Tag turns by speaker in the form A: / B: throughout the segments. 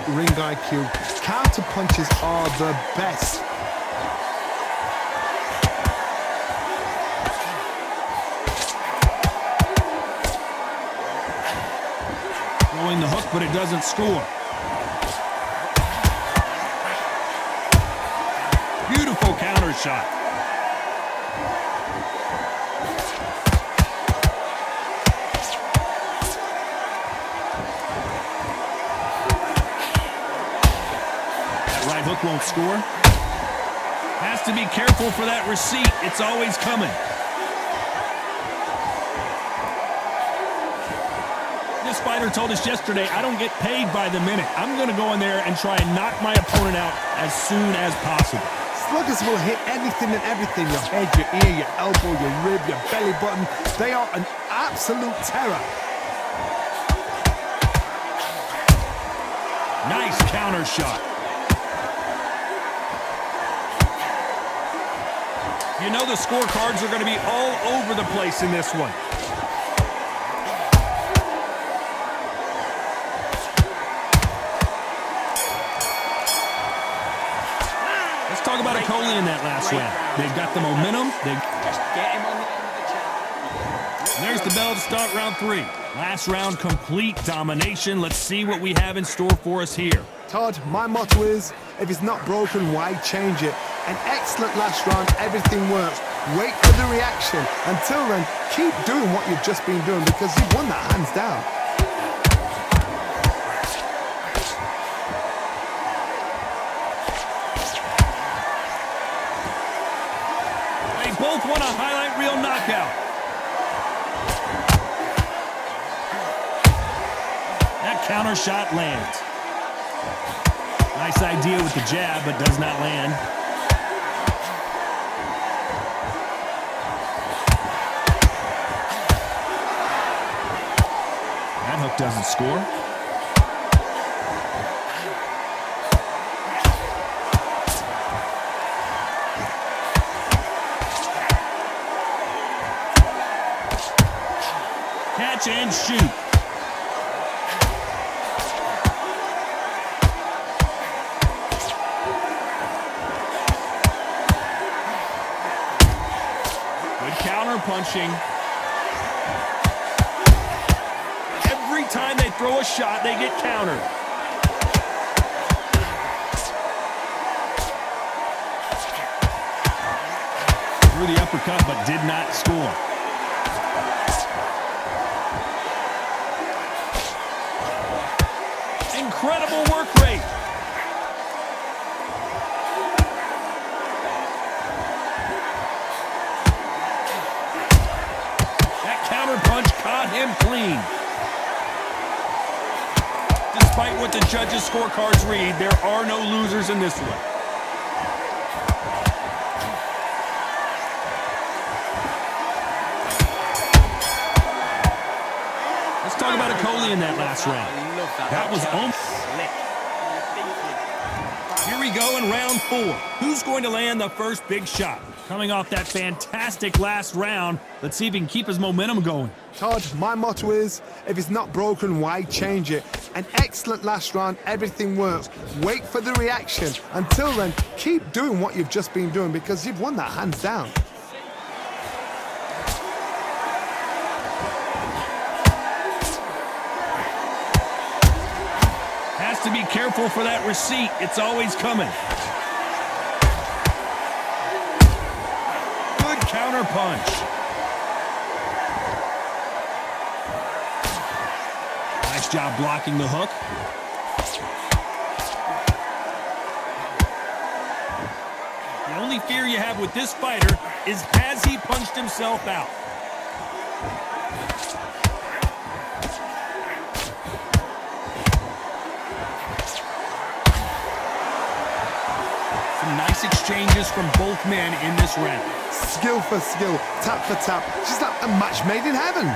A: great ring IQ. Counter punches are the best.
B: Throwing the hook, but it doesn't score. Beautiful counter shot. That right hook won't score. Has to be careful for that receipt. It's always coming. This fighter told us yesterday, I don't get paid by the minute. I'm going to go in there and try and knock my opponent out as soon as possible.
A: Sluggers will hit anything and everything. Your head, your ear, your elbow, your rib, your belly button. They are an absolute terror.
B: Nice counter shot. You know the scorecards are going to be all over the place in this one. Talk about Okolie in that last round. They've got the momentum.
C: Just get him on the end of the jab.
B: There's the bell to start round 3. Last round, complete domination. Let's see what we have in store for us here.
A: Todd, my motto is, if it's not broken, why change it? An excellent last round, everything works. Wait for the reaction. Until then, keep doing what you've just been doing because you've won that hands down.
B: Both want a highlight reel knockout. That counter shot lands. Nice idea with the jab, but does not land. That hook doesn't score. Catch and shoot. Good counter punching. Every time they throw a shot, they get countered. Threw the uppercut, but did not score. Incredible work rate. That counter punch caught him clean. Despite what the judges' scorecards read, there are no losers in this one. Let's talk about Okolie in that last round. That was almost slick. Here we go in round 4. Who's going to land the first big shot? Coming off that fantastic last round, let's see if he can keep his momentum going.
A: Todd, my motto is, if it's not broken, why change it? An excellent last round, everything works. Wait for the reaction. Until then, keep doing what you've just been doing because you've won that hands down.
B: Has to be careful for that receipt. It's always coming. Good counter punch. Nice job blocking the hook. The only fear you have with this fighter is, has he punched himself out? Nice exchanges from both men in this round.
A: Skill for skill, tap for tap. Just like a match made in heaven.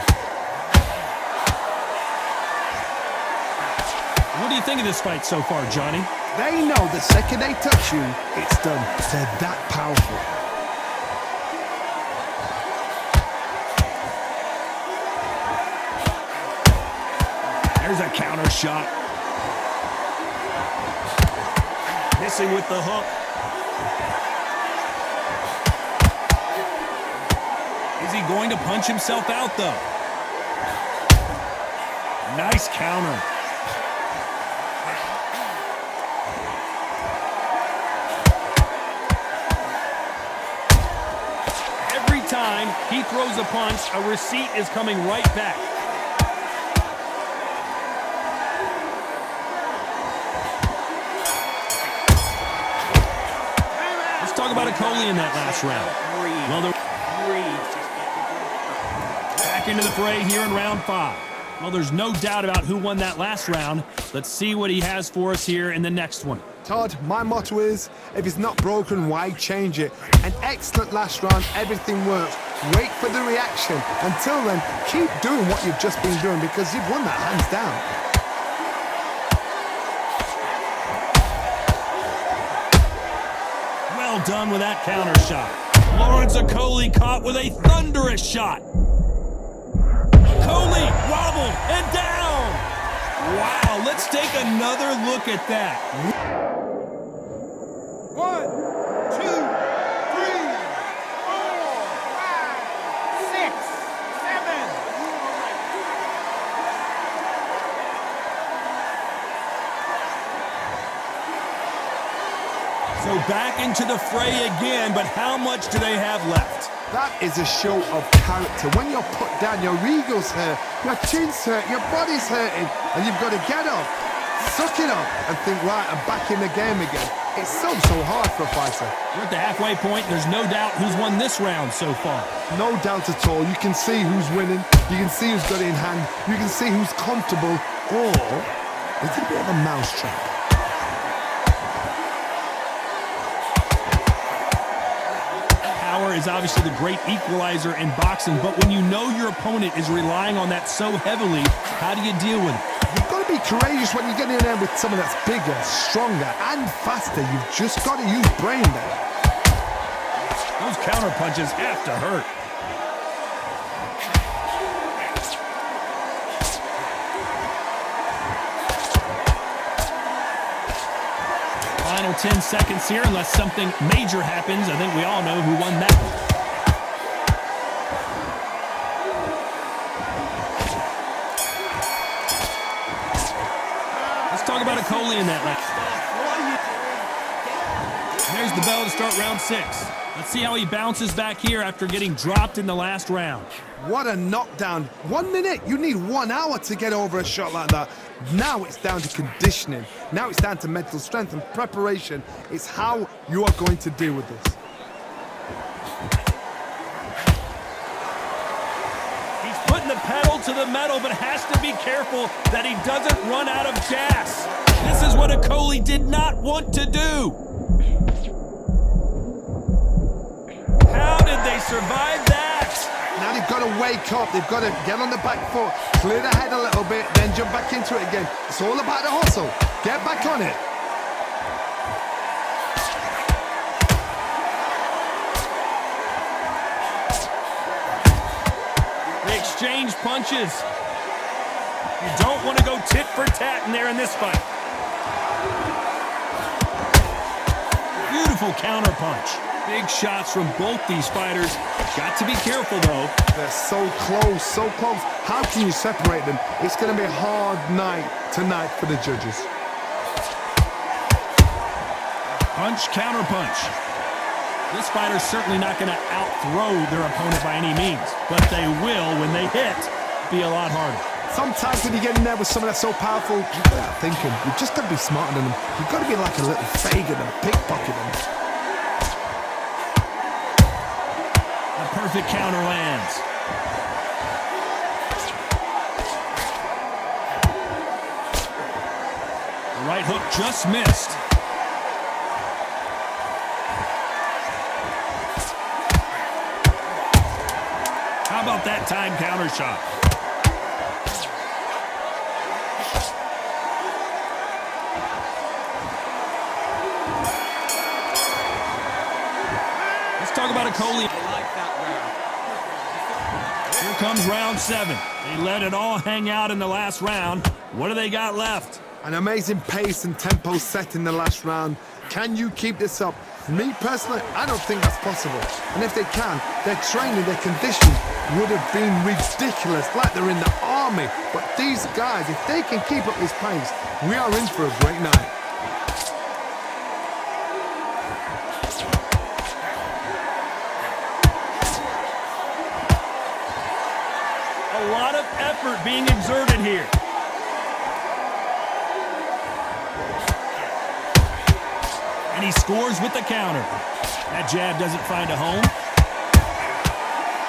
B: What do you think of this fight so far, Johnny?
A: They know the second they touch you, it's done. They're that powerful.
B: There's a counter shot. missing with the hook. Is he going to punch himself out, though? Nice counter. Every time he throws a punch, a receipt is coming right back. Let's talk about Okolie in that last round. Well, back into the fray here in round 5. Well, there's no doubt about who won that last round. Let's see what he has for us here in the next one.
A: Todd, my motto is, if it's not broken, why change it? An excellent last round, everything works. Wait for the reaction. Until then, keep doing what you've just been doing because you've won that hands down.
B: Well done with that counter shot. Lawrence Okolie caught with a thunderous shot. Okolie wobbled and down. Wow, let's take another look at that.
C: 1, 2, 3, 4, 5, 6, 7.
B: So back into the fray again, but how much do they have left?
A: That is a show of character. When you're put down, your ego's hurt, your chin's hurt, your body's hurting, and you've got to get up, suck it up, and think, right, I'm back in the game again. It's so hard for a fighter.
B: We're at the halfway point. There's no doubt who's won this round so far.
A: No doubt at all. You can see who's winning. You can see who's got it in hand. You can see who's comfortable. Or is it a bit of a mousetrap?
B: Power is obviously the great equalizer in boxing, but when you know your opponent is relying on that so heavily, how do you deal with it?
A: You've got to be courageous when you get in there with someone that's bigger, stronger, and faster. You've just got to use brain there.
B: Those counter punches have to hurt. Final 10 seconds here, unless something major happens. I think we all know who won that one. Let's talk about Okolie in that last. There's the bell to start round 6. Let's see how he bounces back here after getting dropped in the last round.
A: What a knockdown. 1 minute. You need 1 hour to get over a shot like that. Now it's down to conditioning. Now it's down to mental strength and preparation. It's how you are going to deal with this.
B: He's putting the pedal to the metal, but has to be careful that he doesn't run out of gas. This is what Okolie did not want to do. How did they survive that?
A: Now they've got to wake up. They've got to get on the back foot, clear the head a little bit, then jump back into it again. It's all about the hustle. Get back on it.
B: They exchange punches. You don't want to go tit for tat in there in this fight. Beautiful counter punch. Big shots from both these fighters. Got to be careful, though.
A: They're so close, so close. How can you separate them? It's going to be a hard night tonight for the judges.
B: Punch, counter punch. This fighter's certainly not going to out-throw their opponent by any means, but they will, when they hit, be a lot harder.
A: Sometimes when you get in there with someone that's so powerful, you've got to thinking. You've just got to be smarter than them. You've got to be like a little Fagan and pickpocket them.
B: Perfect counter lands. The right hook just missed. How about that time counter shot? Let's talk about Okolie. Here comes round 7. They let it all hang out in the last round. What do they got left?
A: An amazing pace and tempo set in the last round. Can you keep this up? Me personally, I don't think that's possible. And if they can, their training, their conditioning would have been ridiculous, like they're in the army. But these guys, if they can keep up this pace, we are in for a great night.
B: A lot of effort being exerted here. And he scores with the counter. That jab doesn't find a home.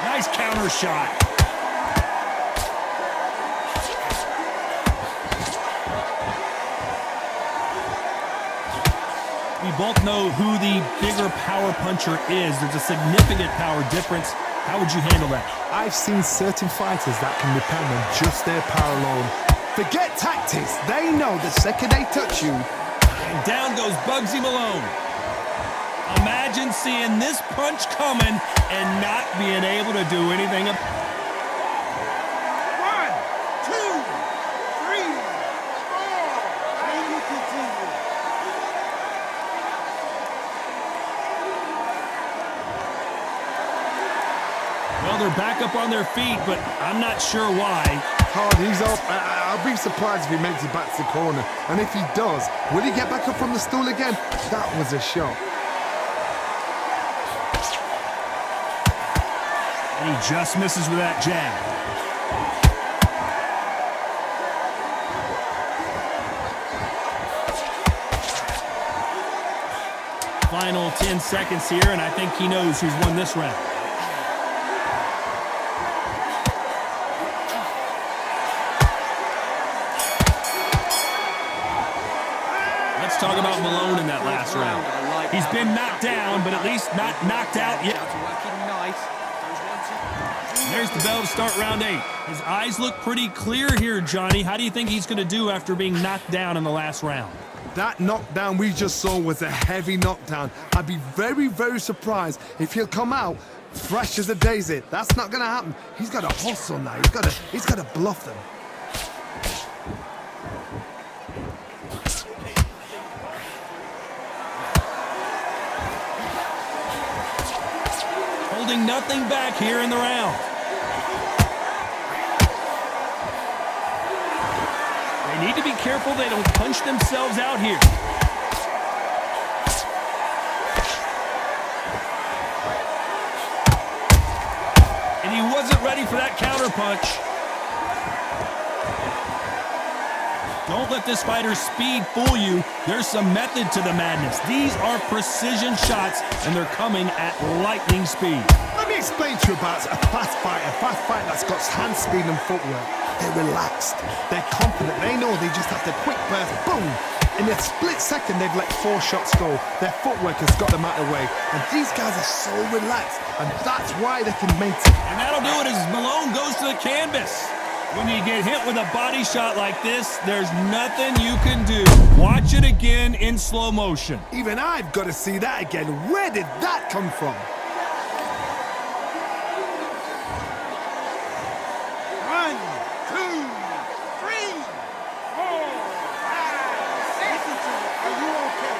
B: Nice counter shot. We both know who the bigger power puncher is. There's a significant power difference. How would you handle that?
A: I've seen certain fighters that can depend on just their power alone. Forget tactics. They know the second they touch you.
B: And down goes Bugsy Malone. Imagine seeing this punch coming and not being able to do anything about it.
D: 1, 2, 3, 4. Can you continue?
B: Well, they're back up on their feet, but I'm not sure why.
A: Hard, he's up. I'll be surprised if he makes it back to the corner. And if he does, will he get back up from the stool again? That was a shot.
B: And he just misses with that jab. Final 10 seconds here, and I think he knows who's won this round. Let's talk about Malone in that last round. He's been knocked down, but at least not knocked out yet. There's the bell to start round 8. His eyes look pretty clear here, Johnny. How do you think he's going to do after being knocked down in the last round?
A: That knockdown we just saw was a heavy knockdown. I'd be very, very surprised if he'll come out fresh as a daisy. That's not going to happen. He's got to hustle now. He's got to bluff them.
B: Holding nothing back here in the round. They need to be careful they don't punch themselves out here. And he wasn't ready for that counter punch. Don't let this fighter's speed fool you. There's some method to the madness. These are precision shots, and they're coming at lightning speed.
A: Let me explain to you about a fast fighter that's got hand speed and footwork. They're relaxed. They're confident. They know they just have to quick burst, boom. In a split second, they've let 4 shots go. Their footwork has got them out of the way. And these guys are so relaxed, and that's why they can maintain.
B: And that'll do it as Malone goes to the canvas. When you get hit with a body shot like this, there's nothing you can do. Watch it again in slow motion.
A: Even I've got to see that again. Where did that come from?
D: 1, 2, 3, 4, 5, 6. Are you okay?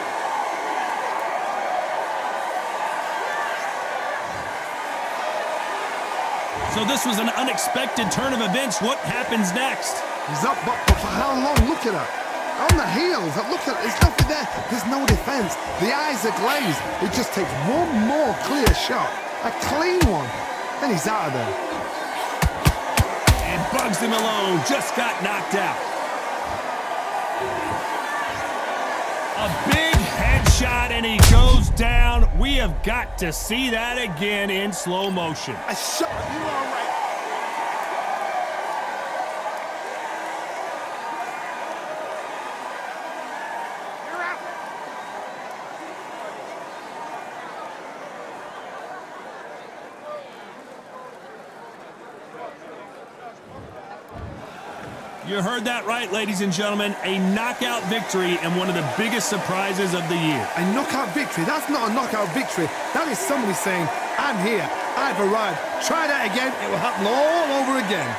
B: So this was an unexpected turn of events. What happens next?
A: He's up, but for how long? Look at that. On the heels. Look at it. There's nothing there. There's no defense. The eyes are glazed. It just takes one more clear shot. A clean one. Then he's out of there.
B: And Bugsy Malone just got knocked out. A big headshot, and he goes down. We have got to see that again in slow motion.
A: A shot.
D: You all right? You're out.
B: You heard that right, ladies and gentlemen. A knockout victory and one of the biggest surprises of the year.
A: A knockout victory. That's not a knockout victory. That is somebody saying, I'm here. I've arrived. Try that again. It will happen all over again.